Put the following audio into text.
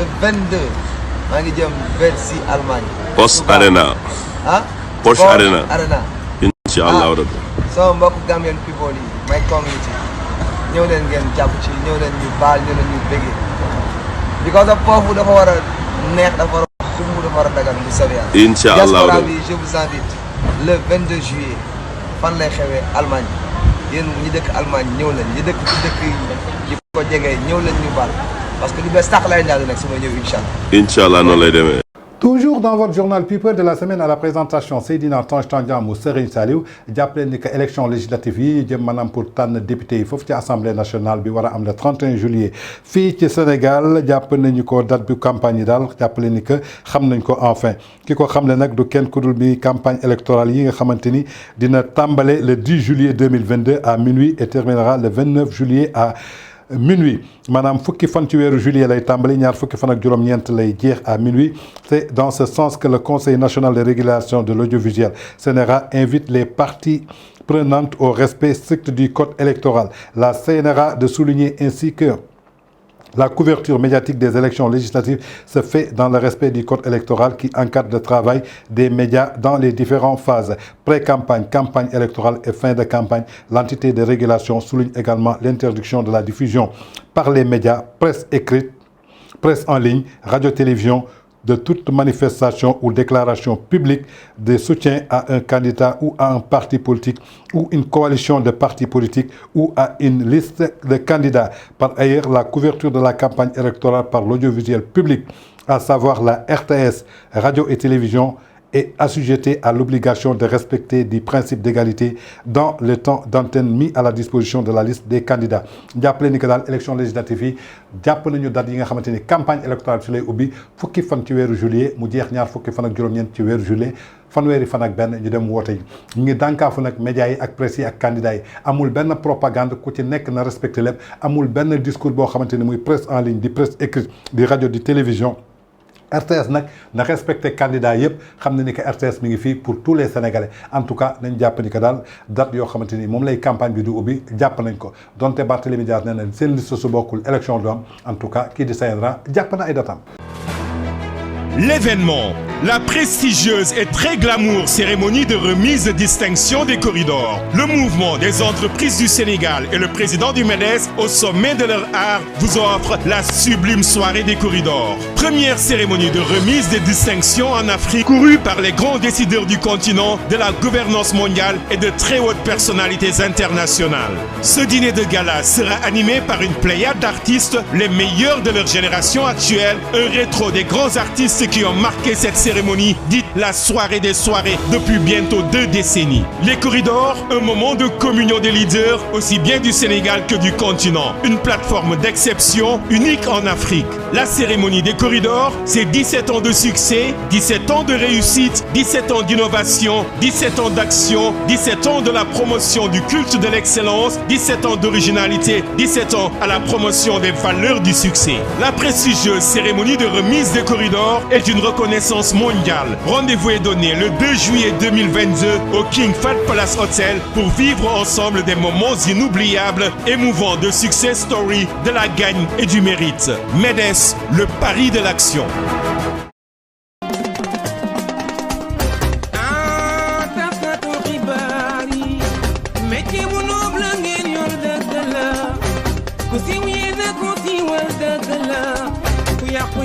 le 22 maa ngi jëm Bercy Allemagne. Porsche Arena. ah. Porsche Arena. incha allah rabbi. sama mbokk Gambian people yi my community ñëw leen ngeen jàpp ci ñëw leen ñu baal ñëw leen ñu bëggee. because of foofu dafa war a neex dafa war a sumb dafa war a dagan bu soobee yàlla. incha allah diaspora bi je vous invite le 22 juillet fan lay xewee Allemagne yéen ñi dëkk Allemagne ñëw leen ñi dëkk ci dëkk yi ko jege ñëw leen ñu baal parce que lu bees tax lay ñaari nag su ma ñëw incha allah. incha allah noonu lay demee. Toujours dans votre journal People de la semaine à la présentation Seydina Tange Tandian mu Serigne Saliou jàppale ni que élection législative yi jëm maanaam pour tànn député yi foofu ci assemblée nationale bi war a am le 31 juillet fii ci Sénégal jàpp nañu ko date bi campagne yi daal jàppale ni que xam nañ ko enfin ki ko xam ne nag du kenn ku dul bi campagne électorale yi nga xamante ni dina tàmbale le 10 juillet 2022 à minuit et terminera le 29 juillet à minuit madame fukki fan ci weeru juillet lay tàmbali ñaar fukki fan ak juróom-ñeent lay jeex à minuit. C'est dans ce sens que le Conseil national de régulation de l'audiovisuel CNRA invite les parties prenantes au respect strict du code électoral. La CNRA de souligner ainsi que la couverture médiatique des élections législatives se fait dans le respect du code électoral qui encadre le travail des médias dans les différentes phases. Pré-campagne, campagne électorale et fin de campagne. L'entité de régulation souligne également l'interdiction de la diffusion par les médias, presse écrite, presse en ligne, radio-télévision, de toute manifestation ou déclaration publique de soutien à un candidat ou à un parti politique ou une coalition de partis politiques ou à une liste de candidats. Par ailleurs, la couverture de la campagne électorale par l'audiovisuel public, à savoir la RTS, radio et télévision, est assujetté à l'obligation de respecter des principes d'égalité dans le temps d'antenne mis à la disposition de la liste des candidats. jàppale ni que daal élection législative yi jàpp nañu date yi nga xamante ni campagne électorale ci lay ubbi fukki fan ci weeru juillet mu jeex ñaar fukki fan ak juróom-ñeent ci weeru juillet fanweeri fan ak benn ñu dem woote yi ñu ngi dànkaafu nag médias yi ak presse yi ak candidats yi amul benn propagande ku ci nekk na respecté lépp amul benn discours boo xamante ni muy presse en ligne di presse écrite di radio di télévision. RTS nag na respecté candidat yëpp xam na ni que RTS mi ngi fii pour tous les Sénégalais en tout cas nañ jàpp ni que daal date yoo xamante ni moom lay campagne bi du ubbi jàpp nañ ko donte Barthélémy Dias nee na seen liste su bokkul élection du am en tout cas kii di CNRA jàpp na ay datam. L'événement, la prestigieuse et très glamour cérémonie de remise de distinction des corridors. Le mouvement des entreprises du Sénégal et le président du MEDES, au sommet de leur art, vous offrent la sublime soirée des corridors. Première cérémonie de remise des distinctions en Afrique, courue par les grands décideurs du continent, de la gouvernance mondiale et de très hautes personnalités internationales. Ce dîner de gala sera animé par une pléiade d'artistes, les meilleurs de leur génération actuelle, un rétro des grands artistes qui ont marqué cette cérémonie, dite la soirée des soirées depuis bientôt 2 décennies. Les corridors, un moment de communion des leaders, aussi bien du Sénégal que du continent. Une plateforme d'exception, unique en Afrique. La cérémonie des corridors, c'est 17 ans de succès, 17 ans de réussite, 17 ans d'innovation, 17 ans d'action, 17 ans de la promotion du culte de l'excellence, 17 ans d'originalité, 17 ans à la promotion des valeurs du succès. La prestigieuse cérémonie de remise des corridors est une reconnaissance mondiale. Rendez-vous est donné le 2 juillet 2022 au King Fahd Palace Hotel pour vivre ensemble des moments inoubliables, émouvants de success story, de la gagne et du mérite. MEDES, le pari de l'action. Yàqu